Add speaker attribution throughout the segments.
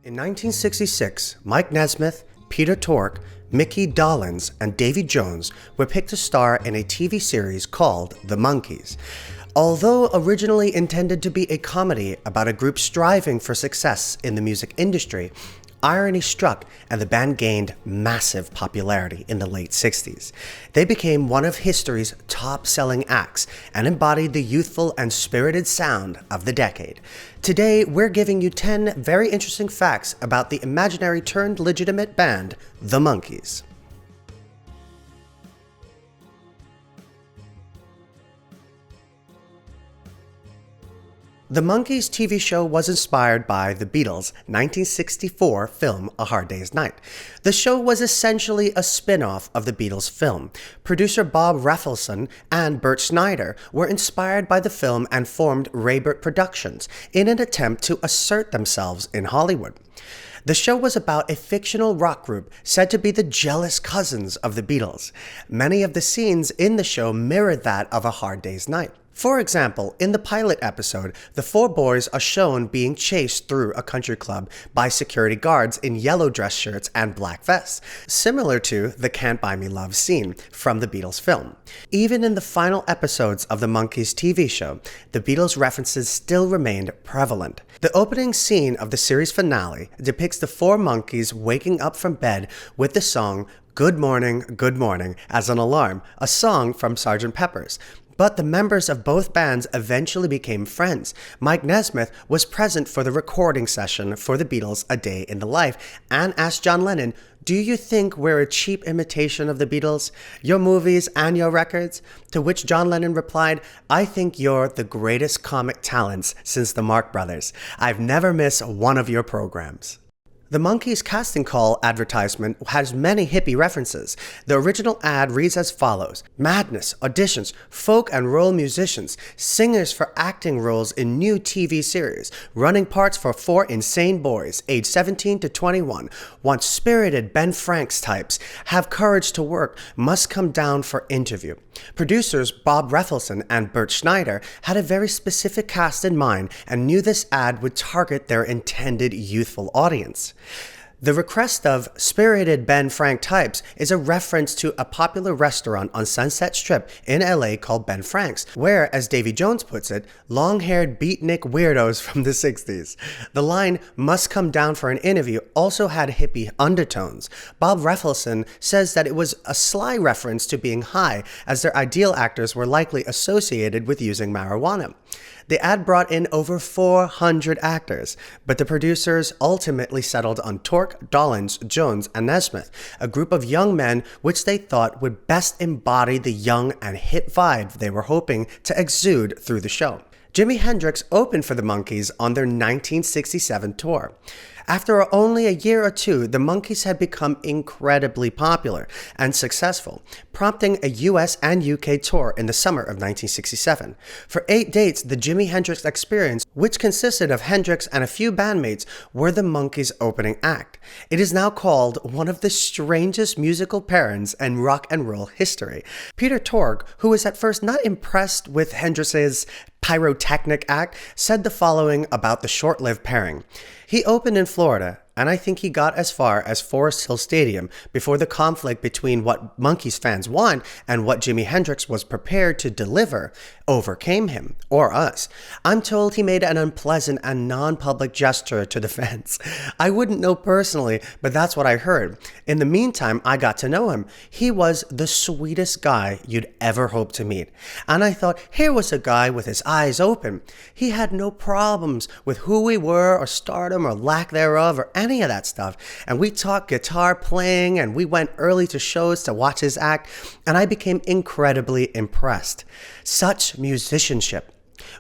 Speaker 1: In 1966, Mike Nesmith, Peter Tork, Mickey Dolenz, and Davy Jones were picked to star in a TV series called The Monkees. Although originally intended to be a comedy about a group striving for success in the music industry, irony struck and the band gained massive popularity in the late 60s. They became one of history's top-selling acts and embodied the youthful and spirited sound of the decade. Today, we're giving you 10 very interesting facts about the imaginary turned legitimate band, The Monkees. The Monkees TV show was inspired by the Beatles' 1964 film A Hard Day's Night. The show was essentially a spin-off of the Beatles film. Producer Bob Rafelson and Bert Schneider were inspired by the film and formed Raybert Productions in an attempt to assert themselves in Hollywood. The show was about a fictional rock group said to be the jealous cousins of the Beatles. Many of the scenes in the show mirrored that of A Hard Day's Night. For example, in the pilot episode, the four boys are shown being chased through a country club by security guards in yellow dress shirts and black vests, similar to the Can't Buy Me Love scene from the Beatles film. Even in the final episodes of the Monkees TV show, the Beatles references still remained prevalent. The opening scene of the series finale depicts the four monkeys waking up from bed with the song Good Morning, as an alarm, a song from Sgt. Pepper's. But the members of both bands eventually became friends. Mike Nesmith was present for the recording session for the Beatles' A Day in the Life and asked John Lennon, "Do you think we're a cheap imitation of the Beatles, your movies and your records?" To which John Lennon replied, "I think you're the greatest comic talents since the Marx Brothers. I've never missed one of your programs." The Monkees casting call advertisement has many hippie references. The original ad reads as follows: "Madness, auditions, folk and role musicians, singers for acting roles in new TV series, running parts for four insane boys, age 17 to 21, want spirited Ben Franks types, have courage to work, must come down for interview." Producers Bob Rafelson and Bert Schneider had a very specific cast in mind and knew this ad would target their intended youthful audience. The request of spirited Ben Frank types is a reference to a popular restaurant on Sunset Strip in LA called Ben Frank's, where, as Davy Jones puts it, long-haired beatnik weirdos from the 60s. The line, "must come down for an interview," also had hippie undertones. Bob Rafelson says that it was a sly reference to being high, as their ideal actors were likely associated with using marijuana. The ad brought in over 400 actors, but the producers ultimately settled on Tork, Dolenz, Jones, and Nesmith, a group of young men which they thought would best embody the young and hip vibe they were hoping to exude through the show. Jimi Hendrix opened for the Monkees on their 1967 tour. After only a year or two, the Monkees had become incredibly popular and successful, prompting a US and UK tour in the summer of 1967. For 8 dates, the Jimi Hendrix Experience, which consisted of Hendrix and a few bandmates, were the Monkees' opening act. It is now called one of the strangest musical pairings in rock and roll history. Peter Tork, who was at first not impressed with Hendrix's pyrotechnic act, said the following about the short-lived pairing. "He opened in Florida, and I think he got as far as Forest Hill Stadium before the conflict between what Monkees fans want and what Jimi Hendrix was prepared to deliver overcame him, or us. I'm told he made an unpleasant and non-public gesture to the fans. I wouldn't know personally, but that's what I heard. In the meantime, I got to know him. He was the sweetest guy you'd ever hope to meet. And I thought, here was a guy with his eyes open. He had no problems with who we were or stardom or lack thereof or any of that stuff. And we talked guitar playing and we went early to shows to watch his act, and I became incredibly impressed. Such musicianship.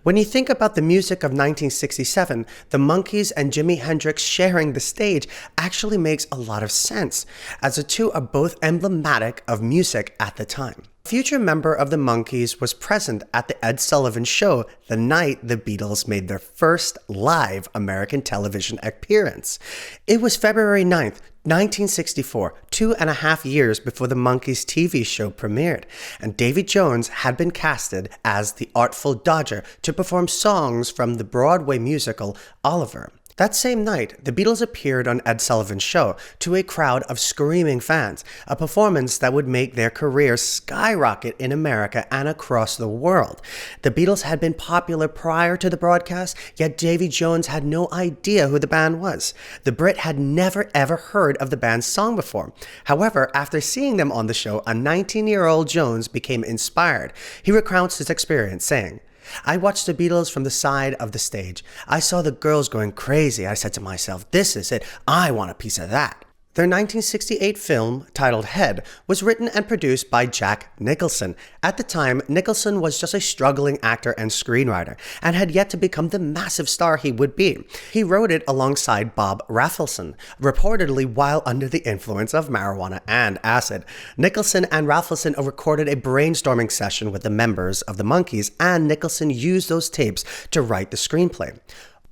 Speaker 1: When you think about the music of 1967, the Monkees and Jimi Hendrix sharing the stage actually makes a lot of sense, as the two are both emblematic of music at the time. A future member of the Monkees was present at the Ed Sullivan Show the night the Beatles made their first live American television appearance. It was February 9th, 1964, 2.5 years before the Monkees TV show premiered, and Davy Jones had been casted as the Artful Dodger to perform songs from the Broadway musical Oliver. That same night, the Beatles appeared on Ed Sullivan's show to a crowd of screaming fans, a performance that would make their careers skyrocket in America and across the world. The Beatles had been popular prior to the broadcast, yet Davy Jones had no idea who the band was. The Brit had never ever heard of the band's song before. However, after seeing them on the show, a 19-year-old Jones became inspired. He recounts his experience, saying, "I watched the Beatles from the side of the stage. I saw the girls going crazy. I said to myself, this is it. I want a piece of that." Their 1968 film, titled Head, was written and produced by Jack Nicholson. At the time, Nicholson was just a struggling actor and screenwriter, and had yet to become the massive star he would be. He wrote it alongside Bob Rafelson, reportedly while under the influence of marijuana and acid. Nicholson and Rafelson recorded a brainstorming session with the members of the Monkees, and Nicholson used those tapes to write the screenplay.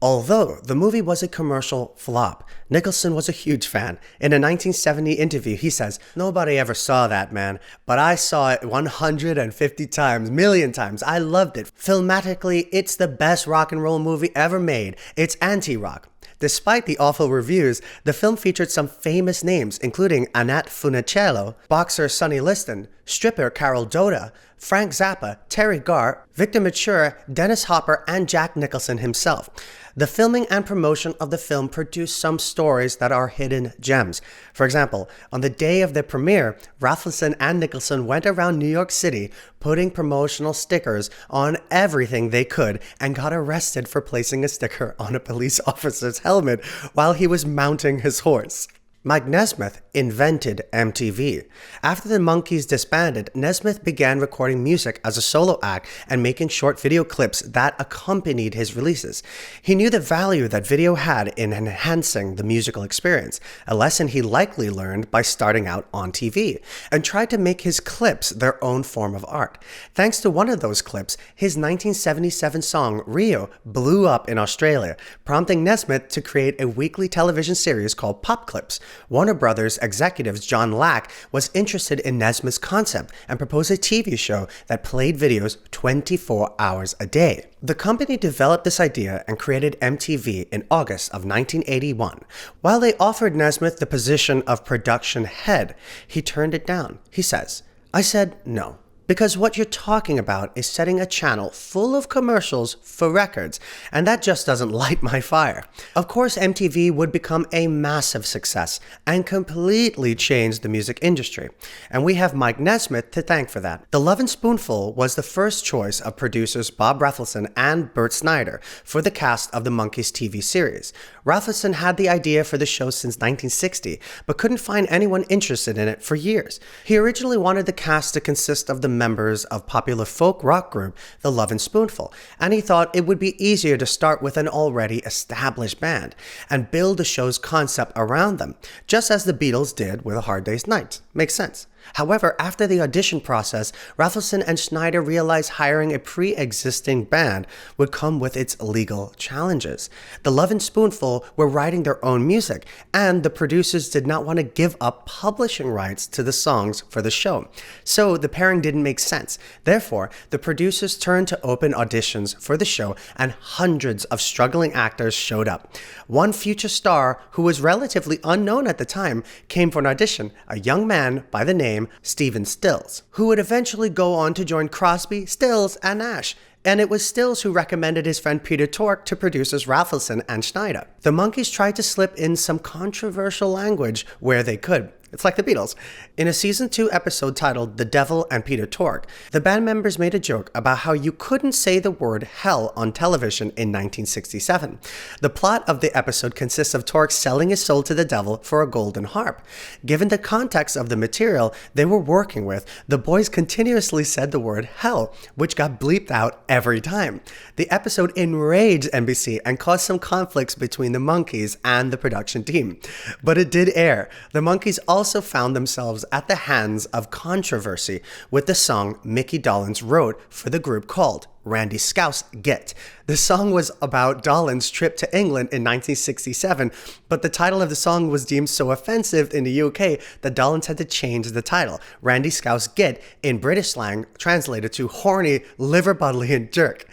Speaker 1: Although the movie was a commercial flop, Nicholson was a huge fan. In a 1970 interview, he says, "Nobody ever saw that, man, but I saw it 150 times, million times. I loved it. Filmatically, it's the best rock and roll movie ever made. It's anti-rock." Despite the awful reviews, the film featured some famous names, including Annette Funicello, boxer Sonny Liston, stripper Carol Doda, Frank Zappa, Terry Garr, Victor Mature, Dennis Hopper, and Jack Nicholson himself. The filming and promotion of the film produced some stories that are hidden gems. For example, on the day of the premiere, Rafelson and Nicholson went around New York City putting promotional stickers on everything they could and got arrested for placing a sticker on a police officer's helmet while he was mounting his horse. Magnesmuth Invented Mtv. After the Monkees disbanded, Nesmith began recording music as a solo act and making short video clips that accompanied his releases. He knew the value that video had in enhancing the musical experience, a lesson he likely learned by starting out on TV, and tried to make his clips their own form of art. Thanks to one of those clips, his 1977 song Rio blew up in Australia, prompting Nesmith to create a weekly television series called Pop Clips. Warner Brothers executive John Lack was interested in Nesmith's concept and proposed a TV show that played videos 24 hours a day. The company developed this idea and created MTV in August of 1981. While they offered Nesmith the position of production head, he turned it down. He says, "I said no. Because what you're talking about is setting a channel full of commercials for records, and that just doesn't light my fire." Of course, MTV would become a massive success and completely change the music industry, and we have Mike Nesmith to thank for that. The Lovin' Spoonful was the first choice of producers Bob Rafelson and Bert Schneider for the cast of the Monkees TV series. Rafelson had the idea for the show since 1960, but couldn't find anyone interested in it for years. He originally wanted the cast to consist of the members of popular folk rock group The Lovin' Spoonful, and he thought it would be easier to start with an already established band and build the show's concept around them, just as the Beatles did with A Hard Day's Night. Makes sense. However, after the audition process, Rafelson and Schneider realized hiring a pre-existing band would come with its legal challenges. The Lovin' Spoonful were writing their own music, and the producers did not want to give up publishing rights to the songs for the show. So the pairing didn't make sense. Therefore, the producers turned to open auditions for the show, and hundreds of struggling actors showed up. One future star, who was relatively unknown at the time, came for an audition, a young man by the name Stephen Stills, who would eventually go on to join Crosby, Stills, and Nash. And it was Stills who recommended his friend Peter Tork to producers Rafelson and Schneider. The Monkees tried to slip in some controversial language where they could. It's like the Beatles. In a season 2 episode titled The Devil and Peter Tork, the band members made a joke about how you couldn't say the word hell on television in 1967. The plot of the episode consists of Tork selling his soul to the devil for a golden harp. Given the context of the material they were working with, the boys continuously said the word hell, which got bleeped out every time. The episode enraged NBC and caused some conflicts between the Monkees and the production team. But it did air. The Monkees also found themselves at the hands of controversy with the song Mickey Dolenz wrote for the group called Randy Scouse Get. The song was about Dolen's trip to England in 1967, but the title of the song was deemed so offensive in the UK that Dolenz had to change the title. Randy Scouse Get, in British slang, translated to horny, liver-buddling jerk.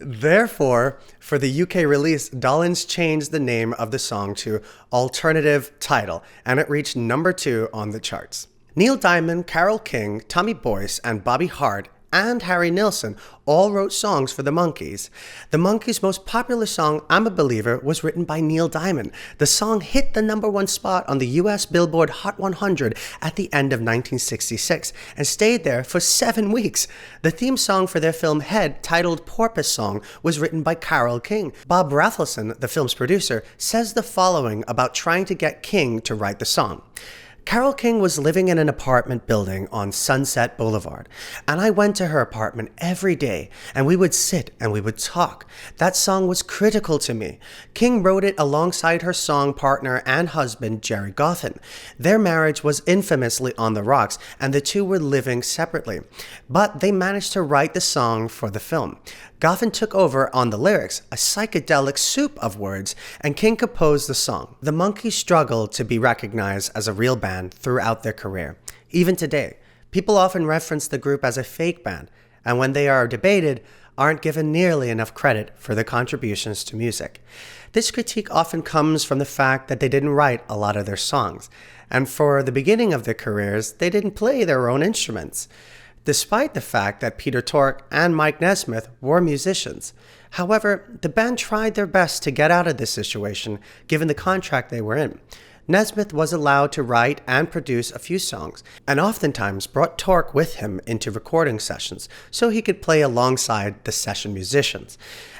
Speaker 1: Therefore, for the UK release, Dolenz changed the name of the song to Alternative Title, and it reached number 2 on the charts. Neil Diamond, Carole King, Tommy Boyce, and Bobby Hart and Harry Nilsson all wrote songs for the Monkees. The Monkees' most popular song, I'm a Believer, was written by Neil Diamond. The song hit the number 1 spot on the US Billboard Hot 100 at the end of 1966 and stayed there for 7 weeks. The theme song for their film Head, titled Porpoise Song, was written by Carole King. Bob Rafelson, the film's producer, says the following about trying to get King to write the song. Carole King was living in an apartment building on Sunset Boulevard, and I went to her apartment every day, and we would sit and we would talk. That song was critical to me. King wrote it alongside her song partner and husband, Jerry Goffin. Their marriage was infamously on the rocks, and the two were living separately, but they managed to write the song for the film. Goffin took over on the lyrics, a psychedelic soup of words, and King composed the song. The Monkees struggled to be recognized as a real band throughout their career. Even today, people often reference the group as a fake band, and when they are debated, aren't given nearly enough credit for their contributions to music. This critique often comes from the fact that they didn't write a lot of their songs, and for the beginning of their careers, they didn't play their own instruments, despite the fact that Peter Tork and Mike Nesmith were musicians. However, the band tried their best to get out of this situation, given the contract they were in. Nesmith was allowed to write and produce a few songs, and oftentimes brought Tork with him into recording sessions so he could play alongside the session musicians.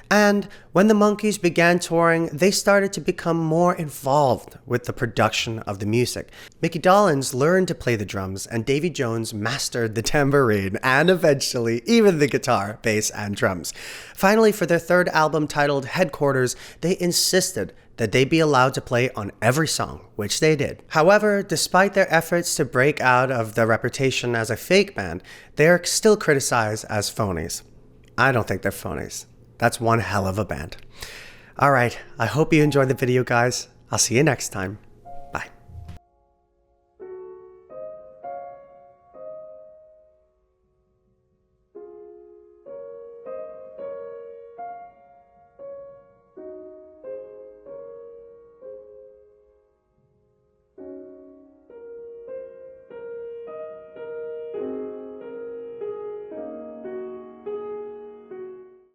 Speaker 1: And when the Monkees began touring, they started to become more involved with the production of the music. Mickey Dolenz learned to play the drums, and Davy Jones mastered the tambourine and eventually even the guitar, bass, and drums. Finally, for their third album titled Headquarters, they insisted that they be allowed to play on every song, which they did. However, despite their efforts to break out of their reputation as a fake band, they are still criticized as phonies. I don't think they're phonies. That's one hell of a band. Alright, I hope you enjoyed the video, guys. I'll see you next time.